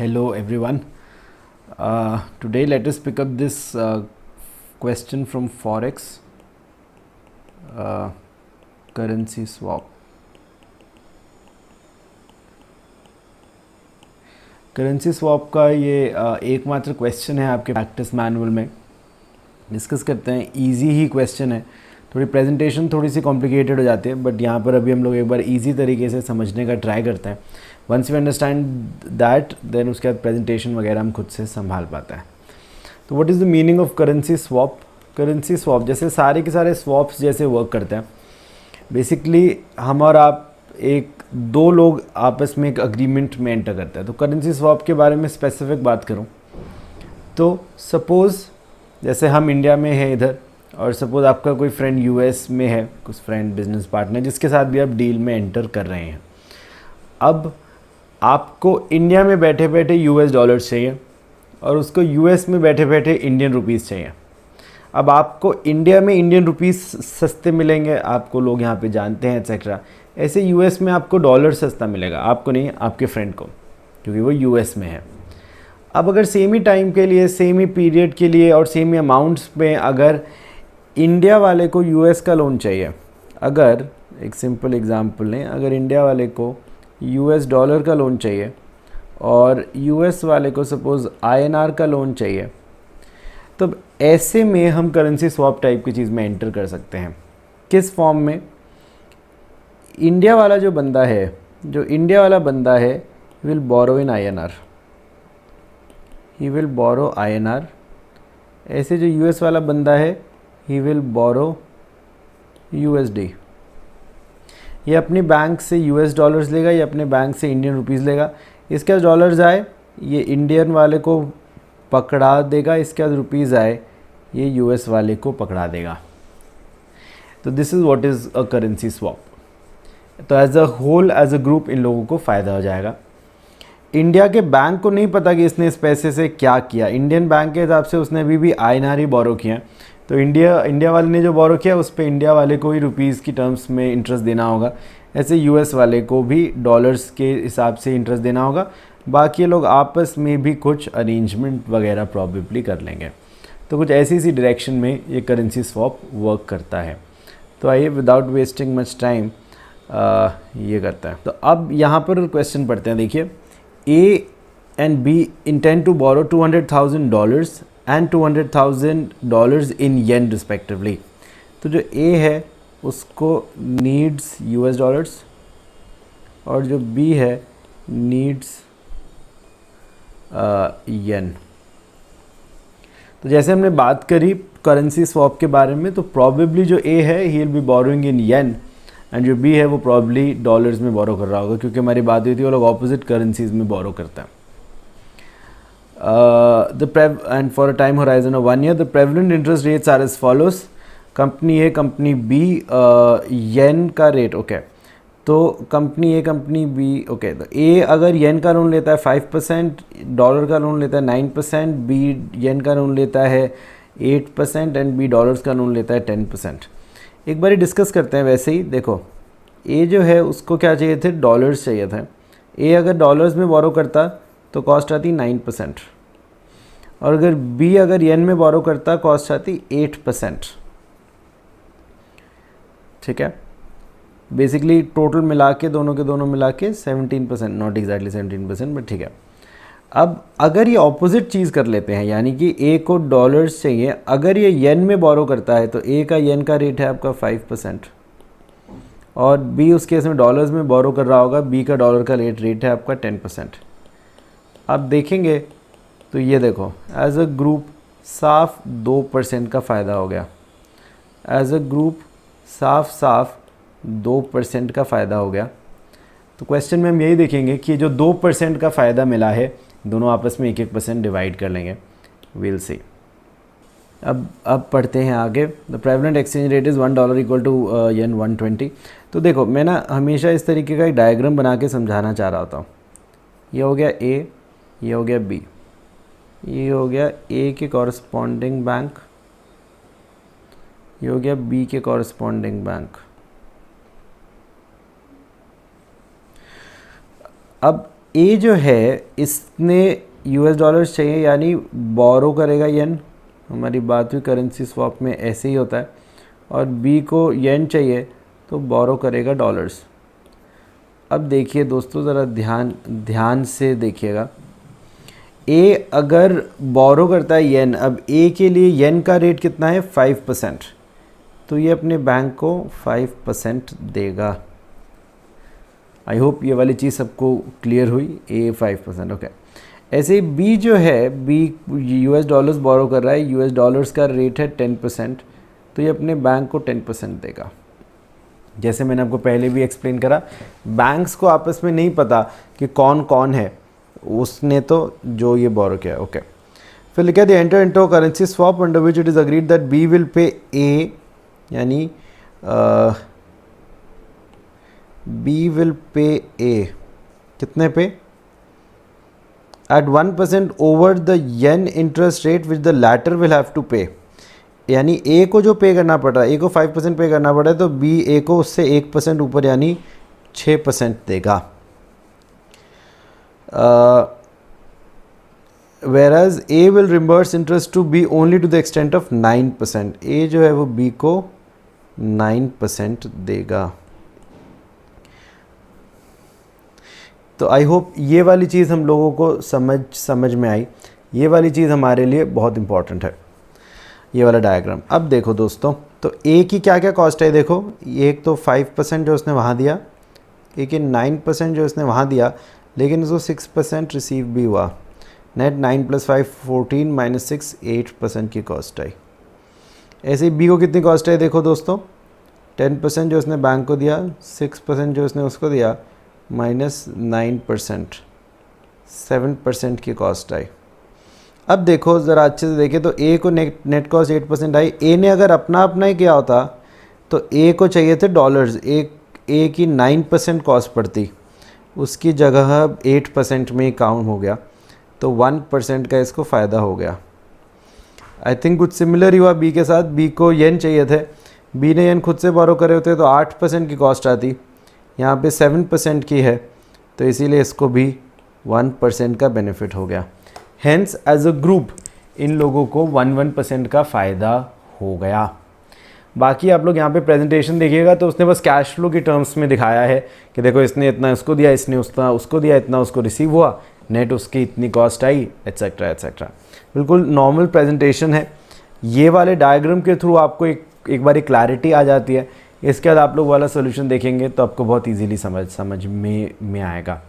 Hello everyone. Today let us pick up this question from Forex, currency swap. Currency swap का ये एकमात्र question है आपके practice manual में. डिस्कस करते हैं. इजी ही क्वेश्चन है. थोड़ी प्रेजेंटेशन थोड़ी सी कॉम्प्लिकेटेड हो जाती है, बट यहाँ पर अभी हम लोग एक बार इजी तरीके से समझने का ट्राई करते हैं. Once we understand that, then उसके बाद प्रेजेंटेशन वगैरह हम खुद से संभाल पाते हैं. तो what is the meaning of currency swap? Currency swap जैसे सारे के सारे स्वैप्स जैसे वर्क करते हैं. बेसिकली हम और आप दो लोग आपस में एक अग्रीमेंट में एंटर करते हैं. तो करेंसी स्वैप के बारे में स्पेसिफिक बात करूं तो सपोज़ जैसे हम इंडिया में हैं इधर, और सपोज़ आपका कोई फ्रेंड यूएस में है, कुछ फ्रेंड बिजनेस पार्टनर जिसके साथ भी आप डील में एंटर कर रहे हैं. अब आपको इंडिया में बैठे बैठे यूएस डॉलर्स चाहिए और उसको यूएस में बैठे बैठे इंडियन रुपीस चाहिए. अब आपको इंडिया में इंडियन रुपीस सस्ते मिलेंगे, आपको लोग यहाँ पे जानते हैं एक्सेट्रा. ऐसे यूएस में आपको डॉलर सस्ता मिलेगा, आपको नहीं, आपके फ्रेंड को, क्योंकि वो यूएस में है. अब अगर सेम ही टाइम के लिए, सेम ही पीरियड के लिए और सेम ही अमाउंट्स में अगर इंडिया वाले को यूएस का लोन चाहिए, अगर एक सिंपल एग्जांपल लें, अगर इंडिया वाले को यूएस डॉलर का लोन चाहिए और यूएस वाले को सपोज़ आईएनआर का लोन चाहिए, तो ऐसे में हम करेंसी स्वैप टाइप की चीज़ में एंटर कर सकते हैं. किस फॉर्म में? इंडिया वाला जो बंदा है, जो इंडिया वाला बंदा है, will borrow in INR, he will borrow INR. ऐसे जो यूएस वाला बंदा है, ही विल बोरो यूएसडी. ये अपनी बैंक से यूएस डॉलर्स लेगा, ये अपने बैंक से इंडियन रुपीस लेगा. इसके बाद डॉलर्स आए, ये इंडियन वाले को पकड़ा देगा. इसके बाद रुपीज़ आए, ये यूएस वाले को पकड़ा देगा. तो this is what is a currency swap. तो as a whole, as a group इन लोगों को फ़ायदा हो जाएगा. इंडिया के बैंक को नहीं पता कि इसने इस पैसे से क्या किया. इंडियन बैंक के हिसाब से उसने अभी भी आईएनआर ही बोरो किया. तो इंडिया वाले ने जो बोरो किया उस पर इंडिया वाले को ही रुपीज़ की टर्म्स में इंटरेस्ट देना होगा. ऐसे यूएस वाले को भी डॉलर्स के हिसाब से इंटरेस्ट देना होगा. बाकी लोग आपस में भी कुछ अरेंजमेंट वगैरह प्रॉबेबली कर लेंगे. तो कुछ ऐसी सी डायरेक्शन में ये करेंसी स्वैप वर्क करता है. तो आइए विदाउट वेस्टिंग मच टाइम ये करता है. तो अब यहाँ पर क्वेश्चन पढ़ते हैं. देखिए, A and B intend to borrow $200,000 and $200,000 in yen respectively. तो जो ए है उसको नीड्स यूएस डॉलर्स और जो बी है नीड्स येन. तो जैसे हमने बात करी करेंसी स्वैप के बारे में, तो प्रॉबेबली जो ए है he will be borrowing in yen and जो बी है वो प्रॉबली डॉलर्स में बोरो कर रहा होगा, क्योंकि हमारी बात हुई थी वो लोग ऑपोजिट करेंसीज में बोरो करते हैं. And for a time horizon of 1 year, the prevalent interest rates are as follows. Company A, company B, yen का रेट. ओके, तो company A, company B. Okay, तो ए अगर येन का लोन लेता है 5%, डॉलर का लोन लेता है 9%, बी येन का लोन लेता है 8% एंड बी डॉलर्स का लोन लेता है 10%. एक बार डिस्कस करते हैं. वैसे ही देखो, ए जो है उसको क्या चाहिए थे? डॉलर्स चाहिए थे. ए अगर डॉलर्स में बोरो करता तो कॉस्ट आती 9%, और अगर बी अगर येन में बोरो करता कॉस्ट आती 8%. ठीक है, बेसिकली टोटल मिला के दोनों के दोनों मिला के 17%, नॉट एग्जैक्टली 17%, बट ठीक है. अब अगर ये ऑपोजिट चीज़ कर लेते हैं, यानी कि ए को डॉलर्स चाहिए, अगर ये येन में बोरो करता है तो ए का येन का रेट है आपका 5% और बी उस केस में डॉलर्स में बोरो कर रहा होगा, बी का डॉलर का रेट है आपका 10%. आप देखेंगे तो ये देखो, एज अ ग्रुप साफ 2% का फ़ायदा हो गया. एज अ ग्रुप साफ 2% का फ़ायदा हो गया. तो क्वेश्चन में हम यही देखेंगे कि जो 2% का फ़ायदा मिला है, दोनों आपस में 1-1% डिवाइड कर लेंगे. Will see. अब पढ़ते हैं आगे. The prevalent exchange rate is $1 equal to yen 120. तो देखो, मैं ना हमेशा इस तरीके का एक डायग्राम बना के समझाना चाह रहा था. ये हो गया ए, ये हो गया बी, ये हो गया ए के कॉरस्पॉन्डिंग बैंक, ये हो गया बी के कॉरस्पॉन्डिंग बैंक. अब ए जो है इसने यूएस डॉलर्स चाहिए यानी बोरो करेगा येन, हमारी बात हुई करेंसी स्वैप में ऐसे ही होता है, और बी को येन चाहिए तो बोरो करेगा डॉलर्स। अब देखिए दोस्तों ज़रा ध्यान से देखिएगा, ए अगर बोरो करता है येन, अब ए के लिए येन का रेट कितना है 5%, तो ये अपने बैंक को 5% देगा। आई होप ये वाली चीज़ सबको क्लियर हुई, ए 5%, ओके। ऐसे ही बी जो है, बी यूएस डॉलर्स बोरो कर रहा है, यूएस डॉलर्स का रेट है 10%, तो ये अपने बैंक को 10% देगा। जैसे मैंने आपको पहले भी एक्सप्लेन करा, बैंक्स को आपस में नहीं पता कि कौन कौन है, उसने तो जो ये बोरो किया, ओके। फिर लिखा the enter into currency swap under which it is agreed that B will pay A, यानी बी विल पे ए कितने पे, at 1% over the yen interest rate which the latter will have to pay, यानी ए को जो पे करना पड़ रहा है, ए को 5% पे करना पड़ रहा है, तो बी ए को उससे 1% ऊपर यानी 6% देगा। whereas A will reimburse interest to B only to the extent of 9%, A जो है वो B को 9% देगा। तो आई होप ये वाली चीज़ हम लोगों को समझ में आई, ये वाली चीज़ हमारे लिए बहुत इंपॉर्टेंट है, ये वाला डायग्राम। अब देखो दोस्तों, तो ए की क्या क्या कॉस्ट है, देखो एक तो 5% जो उसने वहाँ दिया, एक 9% जो उसने वहाँ दिया, लेकिन उसको 6% रिसीव भी हुआ, नेट 9 + 5 14 - 6 8% की कॉस्ट आई। ऐसे ही बी को कितनी कॉस्ट है, देखो दोस्तों 10% जो उसने बैंक को दिया, 6% जो उसने उसको दिया, -9% 7% की कॉस्ट आई। अब देखो ज़रा अच्छे से देखिए, तो ए को नेट कॉस्ट 8% आई। ए ने अगर अपना ही किया होता तो ए को चाहिए थे डॉलर्स, ए की 9% कॉस्ट पड़ती, उसकी जगह 8% में ही काउंट हो गया, तो 1% का इसको फ़ायदा हो गया। आई थिंक कुछ सिमिलर ही हुआ बी के साथ, बी को येन चाहिए थे, बी ने येन खुद से बोरो करे होते तो 8% की कॉस्ट आती, यहाँ पे 7% की है, तो इसीलिए इसको भी 1% का बेनिफिट हो गया। हेंस एज अ ग्रुप इन लोगों को 1% का फ़ायदा हो गया। बाकी आप लोग यहाँ पे प्रेजेंटेशन देखिएगा तो उसने बस कैश फ्लो की टर्म्स में दिखाया है कि देखो इसने इतना उसको दिया, इसने उतना उसको दिया, इतना उसको रिसीव हुआ, नेट उसकी इतनी कॉस्ट आई, एट्सेट्रा एट्सेट्रा। बिल्कुल नॉर्मल प्रेजेंटेशन है। ये वाले डायग्राम के थ्रू आपको एक बार क्लैरिटी आ जाती है। इसके बाद आप लोग वाला सोल्यूशन देखेंगे तो आपको बहुत ईजीली समझ में आएगा।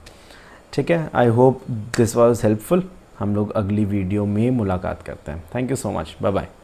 ठीक है, I hope this was helpful. हम लोग अगली वीडियो में मुलाकात करते हैं। Thank you so much, bye bye.